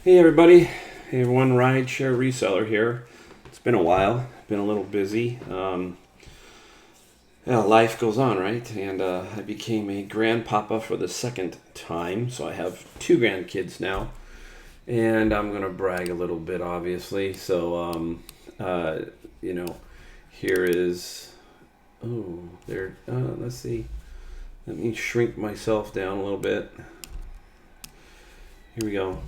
Hey everybody, hey everyone, Rideshare Reseller here. It's been a while, been a little busy. Life goes on, right? And I became a grandpapa for the second time, so I have two grandkids now. And I'm gonna brag a little bit, obviously. So, here is, let's see. Let me shrink myself down a little bit. Here we go.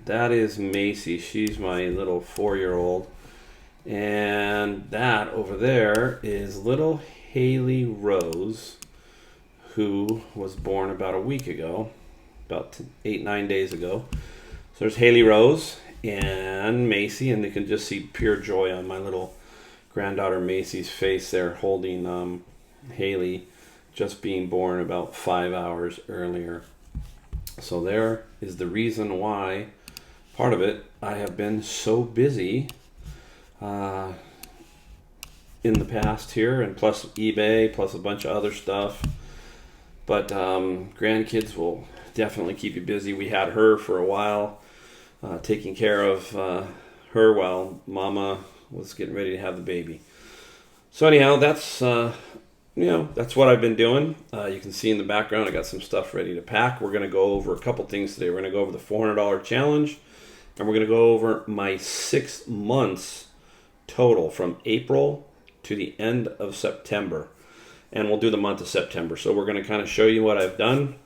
That is Macy. She's my little 4-year-old. And that over there is little Haley Rose, who was born about a week ago, about 8-9 days ago. So there's Haley Rose and Macy, and you can just see pure joy on my little granddaughter Macy's face there, holding Haley, just being born about 5 hours earlier. So there is the reason why, part of it, I have been so busy in the past here, and plus eBay, plus a bunch of other stuff. But grandkids will definitely keep you busy. We had her for a while, taking care of her while Mama was getting ready to have the baby. So anyhow, that's that's what I've been doing. You can see in the background, I got some stuff ready to pack. We're going to go over a couple things today. We're going to go over the $400 challenge, and we're going to go over my 6 months total from April to the end of September. And we'll do the month of September. So we're going to kind of show you what I've done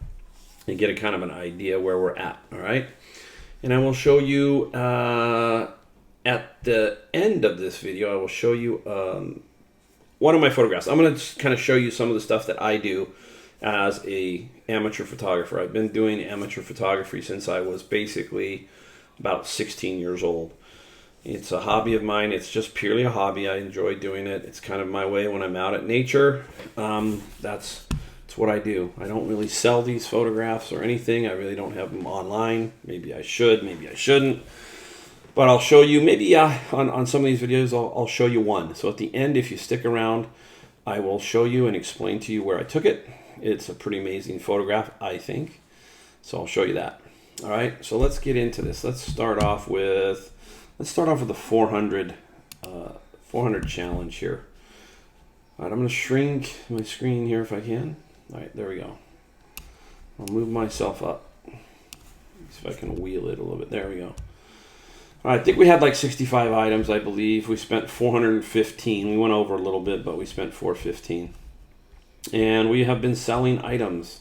and get a kind of an idea where we're at. All right. And I will show you at the end of this video, I will show you one of my photographs. I'm going to just kind of show you some of the stuff that I do as a amateur photographer. I've been doing amateur photography since I was basically about 16 years old. It's a hobby of mine. It's just purely a hobby. I enjoy doing it. It's kind of my way when I'm out at nature. That's what I do. I don't really sell these photographs or anything. I really don't have them online. Maybe I should, maybe I shouldn't. But I'll show you, maybe on some of these videos, I'll show you one. So at the end, if you stick around, I will show you and explain to you where I took it. It's a pretty amazing photograph, I think. So I'll show you that. All right, so let's get into this. Let's start off with the 400 challenge here. All right, I'm going to shrink my screen here if I can. All right, there we go. I'll move myself up. See if I can wheel it a little bit. There we go. All right, I think we had like 65 items, I believe. We spent 415. We went over a little bit, but we spent 415. And we have been selling items.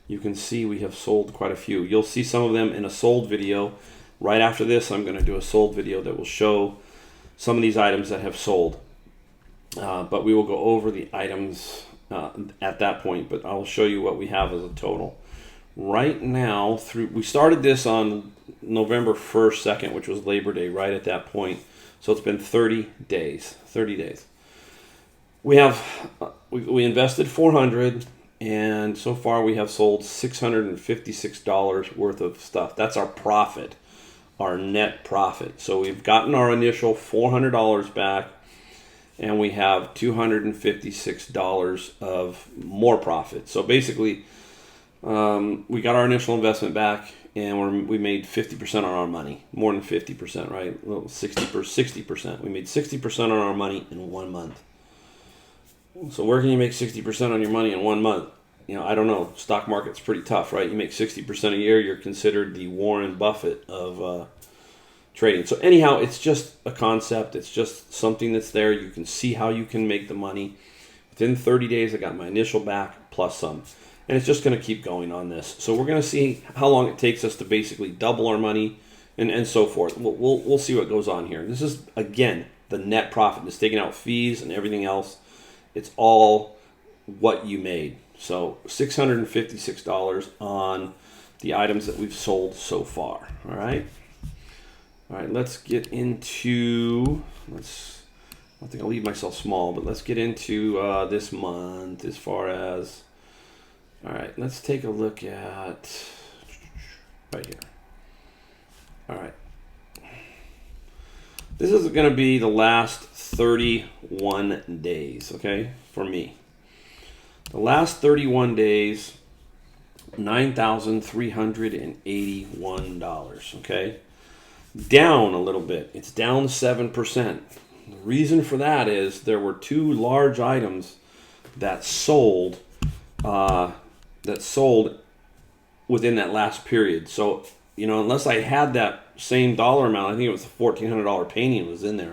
You can see we have sold quite a few. You'll see some of them in a sold video. Right after this, I'm going to do a sold video that will show some of these items that have sold. But we will go over the items at that point, but I'll show you what we have as a total. Right now, we started this on November 1st, 2nd, which was Labor Day, right at that point. So it's been 30 days. 30 days. We invested 400, and so far we have sold $656 worth of stuff. That's our profit, our net profit. So we've gotten our initial $400 back, and we have $256 of more profit. So basically, we got our initial investment back, and we made 50% on our money, more than 50%, right? A little 60%. We made 60% on our money in 1 month. So where can you make 60% on your money in 1 month? I don't know. Stock market's pretty tough, right? You make 60% a year, you're considered the Warren Buffett of trading. So anyhow, it's just a concept. It's just something that's there. You can see how you can make the money. Within 30 days, I got my initial back plus some. And it's just going to keep going on this. So we're going to see how long it takes us to basically double our money and so forth. We'll see what goes on here. This is, again, the net profit. It's taking out fees and everything else. It's all what you made. So $656 on the items that we've sold so far. All right. Let's get into, I think I'll leave myself small, but let's get into this month as far as, all right, let's take a look at right here. All right. This is going to be the last 31 days, okay, for me. The last 31 days, $9,381, okay? down a little bit. It's down 7%. The reason for that is there were two large items that sold within that last period. So, unless I had that same dollar amount, I think it was a $1,400 painting was in there.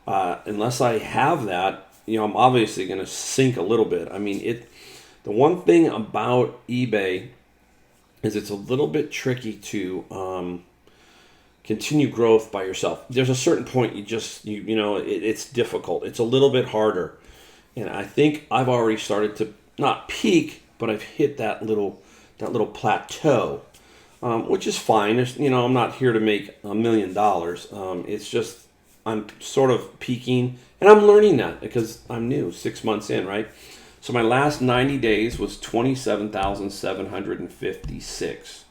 Unless I have that, I'm obviously going to sink a little bit. I mean, the one thing about eBay is it's a little bit tricky to continue growth by yourself. There's a certain point it's difficult. It's a little bit harder. And I think I've already started to not peak, but I've hit that little plateau, which is fine. I'm not here to make $1 million. It's just I'm sort of peaking, and I'm learning that because I'm new, 6 months in, right? So my last 90 days was 27,756.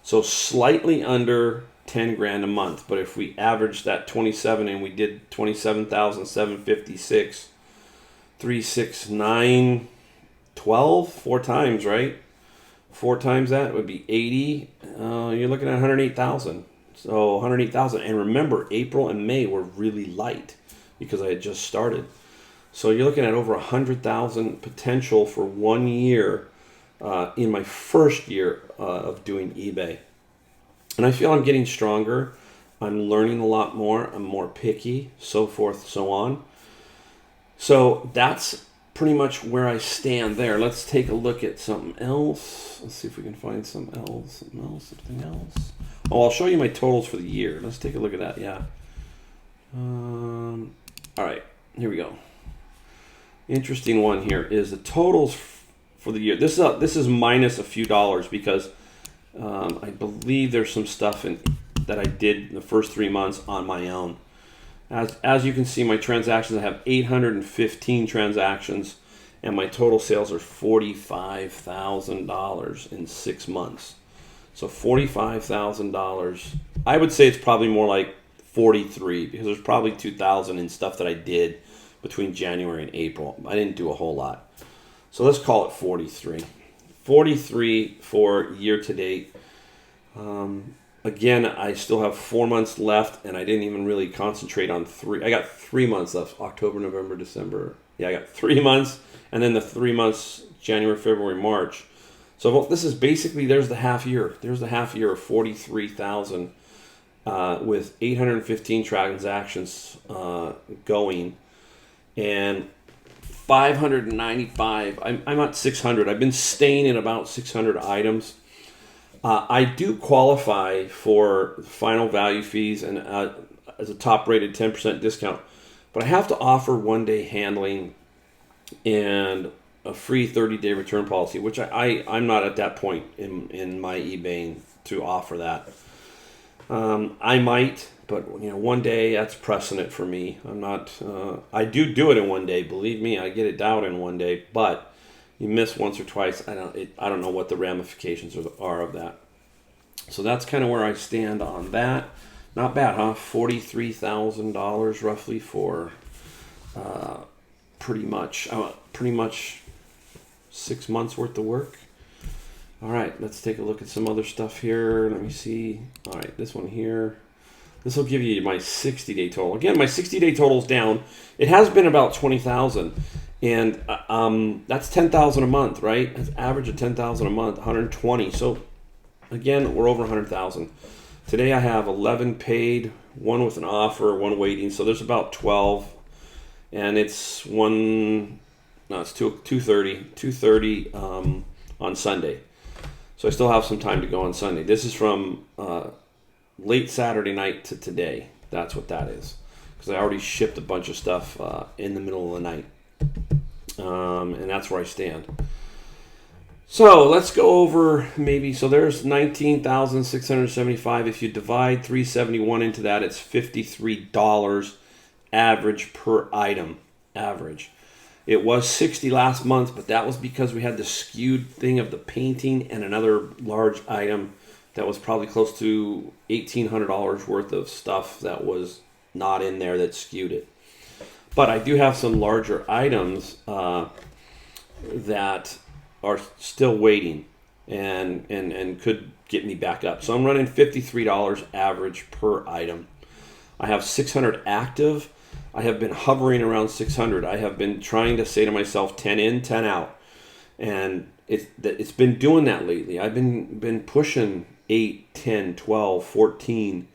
So slightly under 10 grand a month. But if we averaged that 27 and we did 27,756, 3, 6, 9, 12, 4 times, right? 4 times that would be 80. You're looking at 108,000. So 108,000. And remember, April and May were really light because I had just started. So you're looking at over 100,000 potential for 1 year in my first year of doing eBay. And I feel I'm getting stronger. I'm learning a lot more. I'm more picky, so forth, so on. So that's pretty much where I stand there. Let's take a look at something else. Let's see if we can find something else. Oh, I'll show you my totals for the year. Let's take a look at that. Yeah. All right. Here we go. Interesting one here is the totals for the year. This is minus a few dollars because I believe there's some stuff that I did in the first 3 months on my own. As you can see, my transactions, I have 815 transactions, and my total sales are $45,000 in 6 months. So $45,000. I would say it's probably more like 43 because there's probably 2,000 in stuff that I did between January and April. I didn't do a whole lot. So let's call it 43. 43 for year to date. Again, I still have 4 months left, and I didn't even really concentrate on 3. I got 3 months left, October, November, December. Yeah, I got 3 months, and then the 3 months, January, February, March. So this is basically, there's the half year. There's the half year of 43,000 with 815 transactions going, and 595. I'm at 600. I've been staying in about 600 items. I do qualify for final value fees and as a top-rated 10% discount, but I have to offer 1-day handling and a free 30-day return policy, which I'm not at that point in my eBay to offer that. I might, but 1 day, that's precedent for me. I'm not. I do it in 1 day. Believe me, I get it down in 1 day, but you miss once or twice. I don't know what the ramifications are of that. So that's kind of where I stand on that. Not bad, huh? $43,000 roughly for pretty much 6 months worth of work. All right, let's take a look at some other stuff here. Let me see. All right, this one here. This will give you my 60-day total. Again, my 60-day total is down. It has been about 20,000. And that's 10,000 a month, right? That's average of 10,000 a month, 120. So again, we're over 100,000. Today I have 11 paid, 1 with an offer, 1 waiting. So there's about 12, and it's 2:30 on Sunday. So I still have some time to go on Sunday. This is from late Saturday night to today. That's what that is, because I already shipped a bunch of stuff in the middle of the night. And that's where I stand. So let's go over so there's 19,675. If you divide 371 into that, it's $53 average per item. Average. It was 60 last month, but that was because we had the skewed thing of the painting and another large item that was probably close to $1,800 worth of stuff that was not in there that skewed it. But I do have some larger items that are still waiting. and could get me back up. So I'm running $53 average per item. I have 600 active. I have been hovering around 600. I have been trying to say to myself 10 in, 10 out. And it's been doing that lately. I've been pushing 8, 10, 12, 14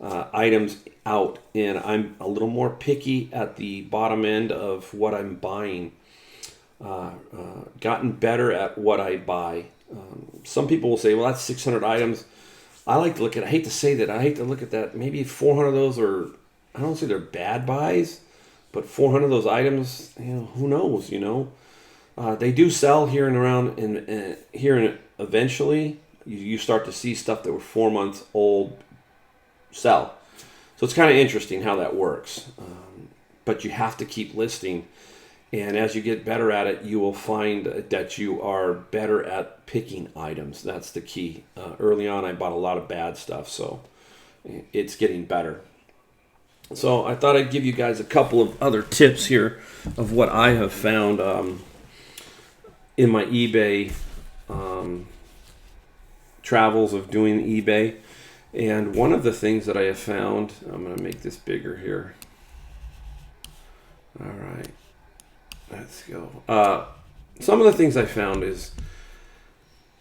items out, and I'm a little more picky at the bottom end of what I'm buying. Gotten better at what I buy. Some people will say, well, that's 600 items. I like to look at, I hate to say that, I hate to look at that. Maybe 400 of those are, I don't say they're bad buys, but 400 of those items, who knows, they do sell here and around, and here and eventually you start to see stuff that were 4 months old sell. So it's kind of interesting how that works. But you have to keep listing. And as you get better at it, you will find that you are better at picking items. That's the key. Early on, I bought a lot of bad stuff, so it's getting better. So I thought I'd give you guys a couple of other tips here of what I have found in my eBay travels of doing eBay. And one of the things that I have found, I'm going to make this bigger here. All right. Let's go. Some of the things I found is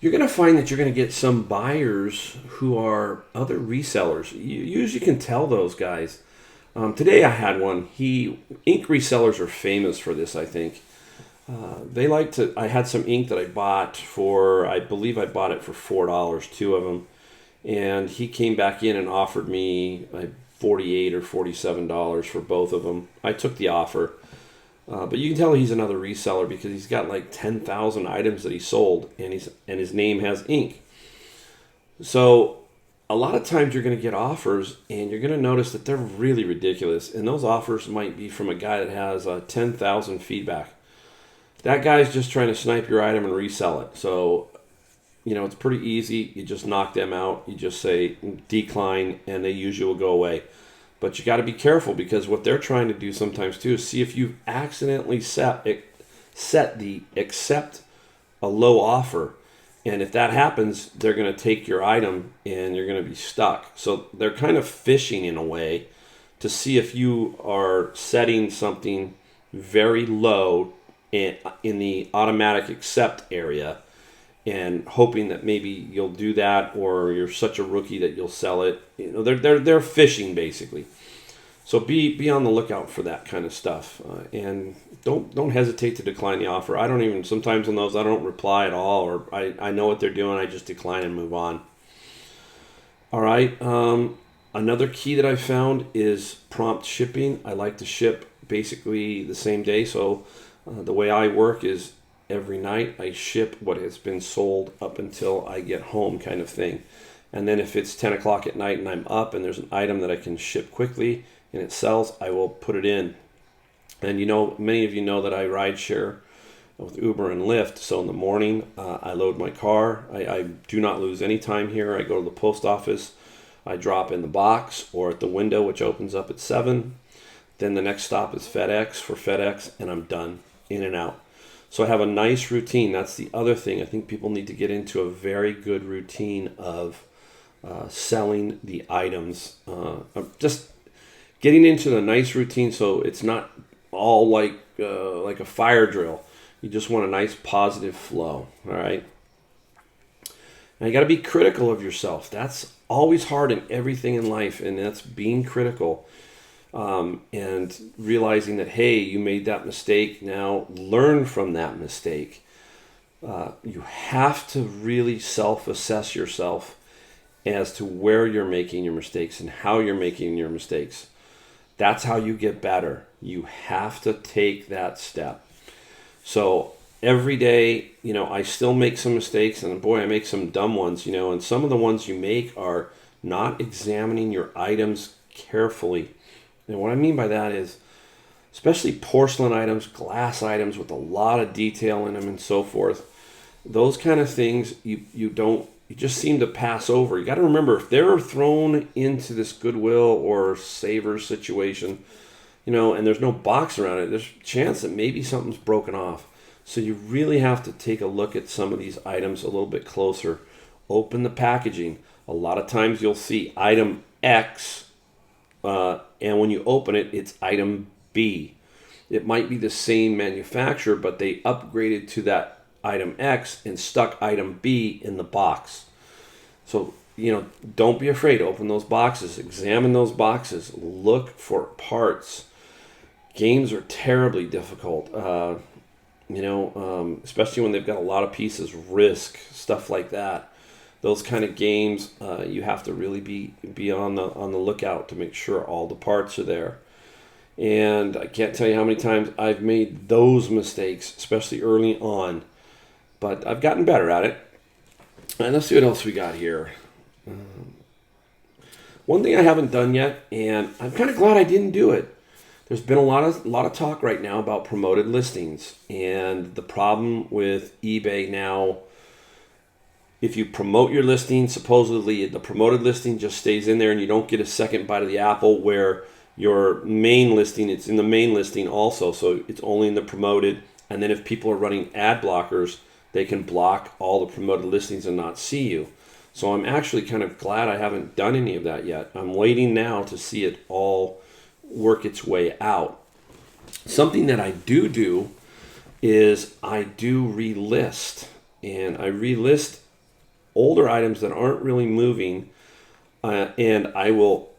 you're going to find that you're going to get some buyers who are other resellers. You usually can tell those guys. Today I had one. Ink resellers are famous for this, I think. They like to. I had some ink that I bought for, I believe I bought it for $4, 2 of them. And he came back in and offered me $48 or $47 for both of them. I took the offer. But you can tell he's another reseller because he's got like 10,000 items that he sold, and his name has ink. So a lot of times you're going to get offers, and you're going to notice that they're really ridiculous. And those offers might be from a guy that has 10,000 feedback. That guy's just trying to snipe your item and resell it. So, it's pretty easy. You just knock them out. You just say decline, and they usually will go away. But you got to be careful, because what they're trying to do sometimes too is see if you accidentally set the accept a low offer. And if that happens, they're going to take your item and you're going to be stuck. So they're kind of fishing in a way to see if you are setting something very low in the automatic accept area, and hoping that maybe you'll do that, or you're such a rookie that you'll sell it. They're fishing basically. So be on the lookout for that kind of stuff, and don't hesitate to decline the offer. I don't even, sometimes on those I don't reply at all, or I know what they're doing. I just decline and move on. All right. Another key that I found is prompt shipping. I like to ship basically the same day. So the way I work is every night I ship what has been sold up until I get home, kind of thing. And then if it's 10 o'clock at night and I'm up and there's an item that I can ship quickly and it sells, I will put it in. And many of you know that I ride share with Uber and Lyft. So in the morning, I load my car. I do not lose any time here. I go to the post office. I drop in the box or at the window, which opens up at 7. Then the next stop is FedEx for FedEx, and I'm done, in and out. So I have a nice routine. That's the other thing. I think people need to get into a very good routine of selling the items. Just getting into the nice routine so it's not all like a fire drill. You just want a nice positive flow. All right. And you got to be critical of yourself. That's always hard in everything in life, and that's being critical. And realizing that, hey, you made that mistake. Now learn from that mistake. You have to really self-assess yourself as to where you're making your mistakes and how you're making your mistakes. That's how you get better. You have to take that step. So every day, I still make some mistakes, and boy, I make some dumb ones, and some of the ones you make are not examining your items carefully. And what I mean by that is, especially porcelain items, glass items with a lot of detail in them and so forth, those kind of things you just seem to pass over. You got to remember, if they're thrown into this Goodwill or Savers situation, and there's no box around it, there's a chance that maybe something's broken off. So you really have to take a look at some of these items a little bit closer. Open the packaging. A lot of times you'll see item X, and when you open it, it's item B. It might be the same manufacturer, but they upgraded to that item X and stuck item B in the box. So, don't be afraid. Open those boxes. Examine those boxes. Look for parts. Games are terribly difficult, especially when they've got a lot of pieces, Risk, stuff like that. Those kind of games, you have to really be on the lookout to make sure all the parts are there. And I can't tell you how many times I've made those mistakes, especially early on. But I've gotten better at it. And let's see what else we got here. One thing I haven't done yet, and I'm kind of glad I didn't do it. There's been a lot of talk right now about promoted listings, and the problem with eBay now. If you promote your listing, supposedly the promoted listing just stays in there, and you don't get a second bite of the apple. Where your main listing, it's in the main listing also, so it's only in the promoted. And then if people are running ad blockers, they can block all the promoted listings and not see you. So I'm actually kind of glad I haven't done any of that yet. I'm waiting now to see it all work its way out. Something that I do is I do relist, and I relist older items that aren't really moving, and I will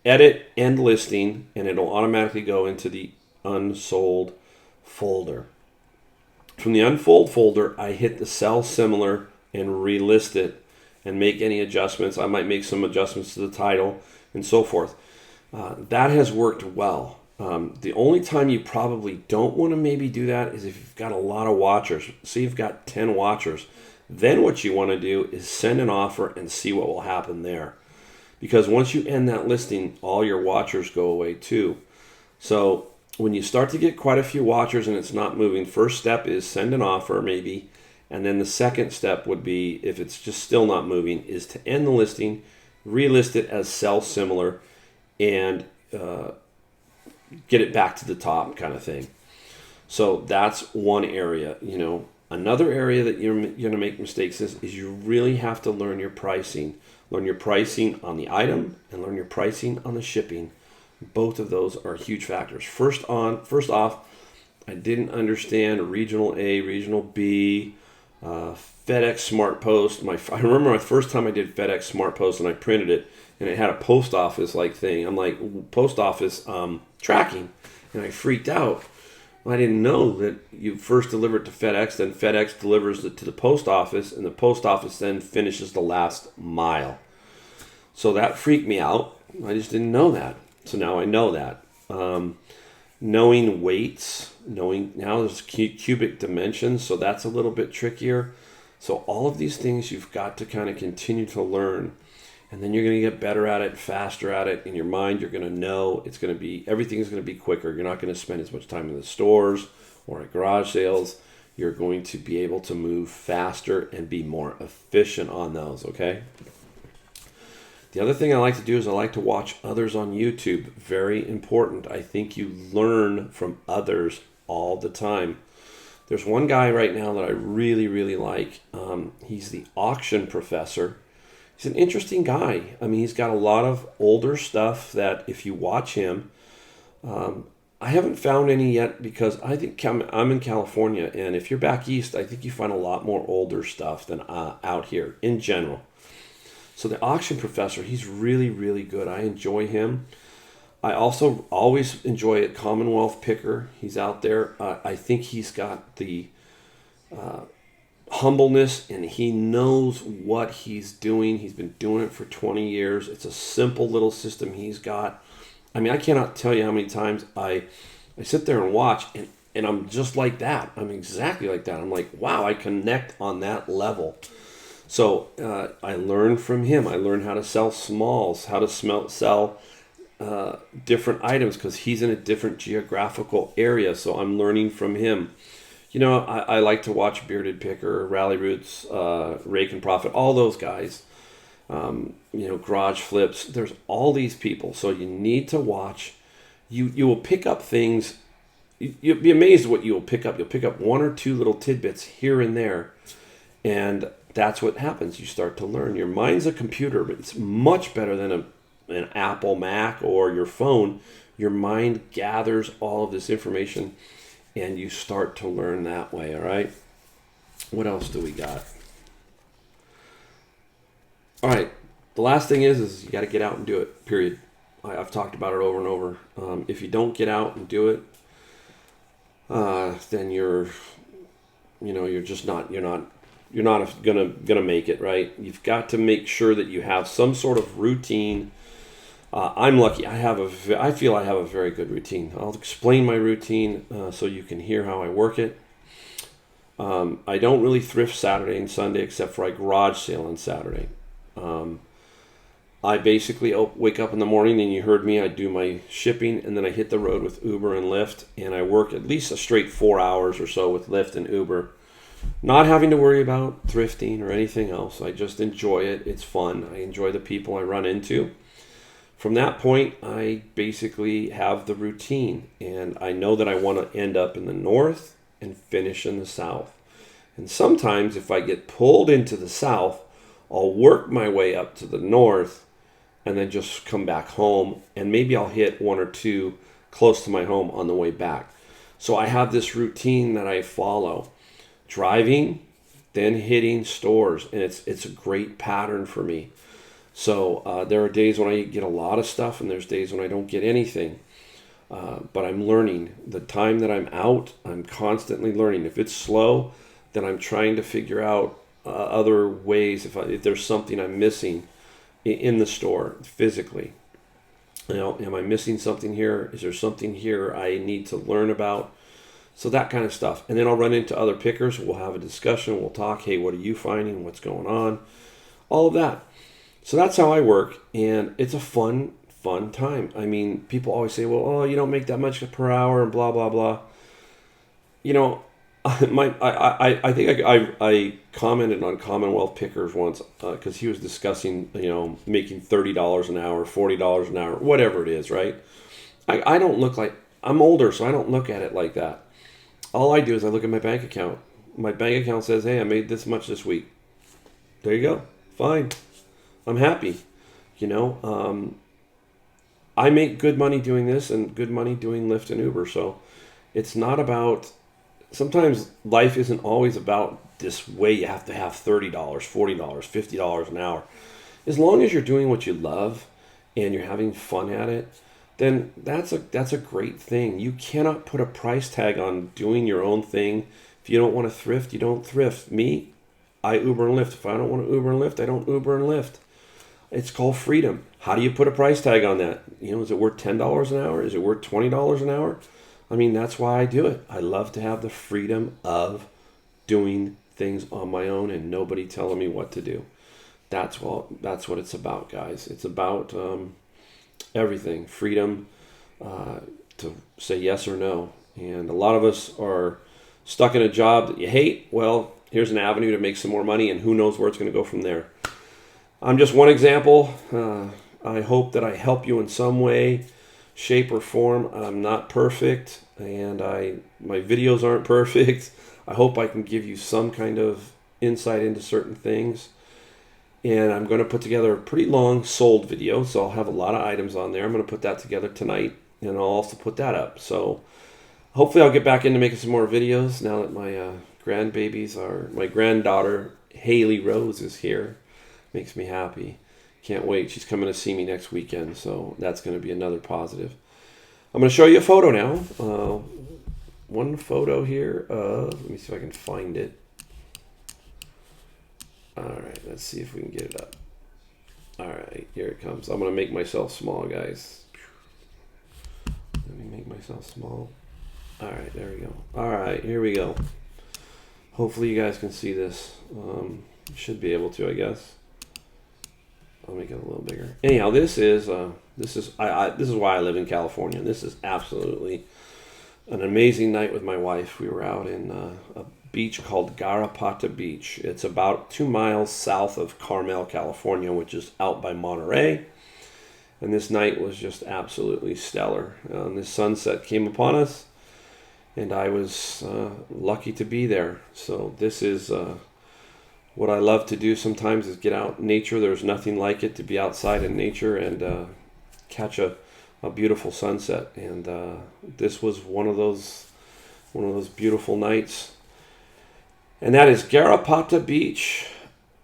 edit end listing, and it'll automatically go into the unsold folder. From the unsold folder, I hit the sell similar and relist it and make any adjustments. I might make some adjustments to the title and so forth. That has worked well. The only time you probably don't want to maybe do that is if you've got a lot of watchers. Say you've got 10 watchers. Then what you want to do is send an offer and see what will happen there. Because once you end that listing, all your watchers go away too. So when you start to get quite a few watchers and it's not moving, first step is send an offer maybe. And then the second step would be, if it's just still not moving, is to end the listing, relist it as sell similar, and get it back to the top kind of thing. So that's one area. Another area that you're going to make mistakes is you really have to learn your pricing. Learn your pricing on the item and learn your pricing on the shipping. Both of those are huge factors. First off, I didn't understand regional A, regional B, FedEx Smart Post. I remember my first time I did FedEx Smart Post and I printed it, and it had a post office thing. I'm like, post office tracking, and I freaked out. I didn't know that you first deliver it to FedEx, then FedEx delivers it to the post office, and the post office then finishes the last mile. So that freaked me out. I just didn't know that. So now I know that. Knowing weights, knowing now there's cubic dimensions, so that's a little bit trickier. So all of these things you've got to kind of continue to learn. And then you're going to get better at it, faster at it. In your mind, you're going to know everything's going to be quicker. You're not going to spend as much time in the stores or at garage sales. You're going to be able to move faster and be more efficient on those, okay? The other thing I like to do is I like to watch others on YouTube. Very important. I think you learn from others all the time. There's one guy right now that I really, really like. He's the Auction Professor. He's an interesting guy. I mean, he's got a lot of older stuff that if you watch him, I haven't found any yet because I think I'm in California, and if you're back east, I think you find a lot more older stuff than out here in general. So the Auction Professor, he's really, really good. I enjoy him. I also always enjoy a Commonwealth Picker. He's out there. I think he's got the humbleness, and he knows what he's doing. He's been doing it for 20 years. It's a simple little system he's got. I mean, I cannot tell you how many times I sit there and watch, and I'm just like that. I'm exactly like that. I'm like, wow, I connect on that level. So I learned from him. I learned how to sell smalls, how to sell different items because he's in a different geographical area. So I'm learning from him. I like to watch Bearded Picker, Rally Roots, Rake and Profit, all those guys. Garage Flips. There's all these people. So you need to watch. You will pick up things you'll be amazed what you'll pick up. You'll pick up one or two little tidbits here and there, and that's what happens. You start to learn. Your mind's a computer, but it's much better than an Apple Mac or your phone. Your mind gathers all of this information, and you start to learn that way. All right. What else do we got? All right. The last thing is you got to get out and do it. Period. I've talked about it over and over. If you don't get out and do it, then you're not gonna make it, right? You've got to make sure that you have some sort of routine. I'm lucky. I feel I have a very good routine. I'll explain my routine so you can hear how I work it. I don't really thrift Saturday and Sunday except for a garage sale on Saturday. I basically wake up in the morning, and you heard me, I do my shipping, and then I hit the road with Uber and Lyft, and I work at least a straight 4 hours or so with Lyft and Uber, not having to worry about thrifting or anything else. I just enjoy it. It's fun. I enjoy the people I run into. From that point, I basically have the routine, and I know that I want to end up in the north and finish in the south. And sometimes if I get pulled into the south, I'll work my way up to the north and then just come back home, and maybe I'll hit one or two close to my home on the way back. So I have this routine that I follow. Driving, then hitting stores, and it's a great pattern for me. So there are days when I get a lot of stuff, and there's days when I don't get anything. But I'm learning. The time that I'm out, I'm constantly learning. If it's slow, then I'm trying to figure out other ways if there's something I'm missing in the store physically. Am I missing something here? Is there something here I need to learn about? So that kind of stuff. And then I'll run into other pickers. We'll have a discussion. We'll talk. Hey, what are you finding? What's going on? All of that. So that's how I work. And it's a fun time. I mean, people always say, well, you don't make that much per hour and blah, blah, blah. I think I commented on Commonwealth Pickers once because he was discussing, making $30 an hour, $40 an hour, whatever it is, right? I don't look like, I'm older, so I don't look at it like that. All I do is I look at my bank account. My bank account says, hey, I made this much this week. There you go. Fine. I'm happy. I make good money doing this and good money doing Lyft and Uber. So it's not about, sometimes life isn't always about this way you have to have $30, $40, $50 an hour. As long as you're doing what you love and you're having fun at it, then that's a great thing. You cannot put a price tag on doing your own thing. If you don't want to thrift, you don't thrift. Me, I Uber and Lyft. If I don't want to Uber and Lyft, I don't Uber and Lyft. It's called freedom. How do you put a price tag on that? Is it worth $10 an hour? Is it worth $20 an hour? I mean, that's why I do it. I love to have the freedom of doing things on my own and nobody telling me what to do. That's what it's about, guys. It's about everything. Freedom to say yes or no. And a lot of us are stuck in a job that you hate. Well, here's an avenue to make some more money, and who knows where it's going to go from there. I'm just one example. I hope that I help you in some way, shape, or form. I'm not perfect, and my videos aren't perfect. I hope I can give you some kind of insight into certain things. And I'm going to put together a pretty long sold video, so I'll have a lot of items on there. I'm going to put that together tonight, and I'll also put that up. So hopefully I'll get back into making some more videos now that my my granddaughter, Haley Rose, is here. Makes me happy. Can't wait. She's coming to see me next weekend, so that's going to be another positive. I'm going to show you a photo now. One photo here. Let me see if I can find it. All right, let's see if we can get it up. All right, here it comes. I'm going to make myself small, guys. Let me make myself small. All right, there we go. All right, here we go. Hopefully you guys can see this. Should be able to, I guess. I'll make it a little bigger. Anyhow, this is why I live in California. This is absolutely an amazing night with my wife. We were out in a beach called Garapata Beach. It's about 2 miles south of Carmel, California, which is out by Monterey. And this night was just absolutely stellar. This sunset came upon us, and I was lucky to be there. So this is what I love to do sometimes, is get out in nature. There's nothing like it to be outside in nature and catch a beautiful sunset. And this was one of those beautiful nights. And that is Garrapata Beach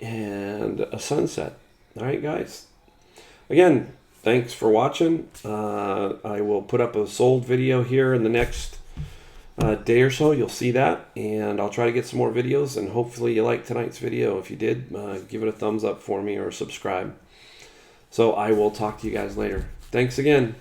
and a sunset. All right, guys. Again, thanks for watching. I will put up a sold video here in the next day or so. You'll see that, and I'll try to get some more videos, and hopefully you liked tonight's video. If you did, give it a thumbs up for me or subscribe. So I will talk to you guys later. Thanks again.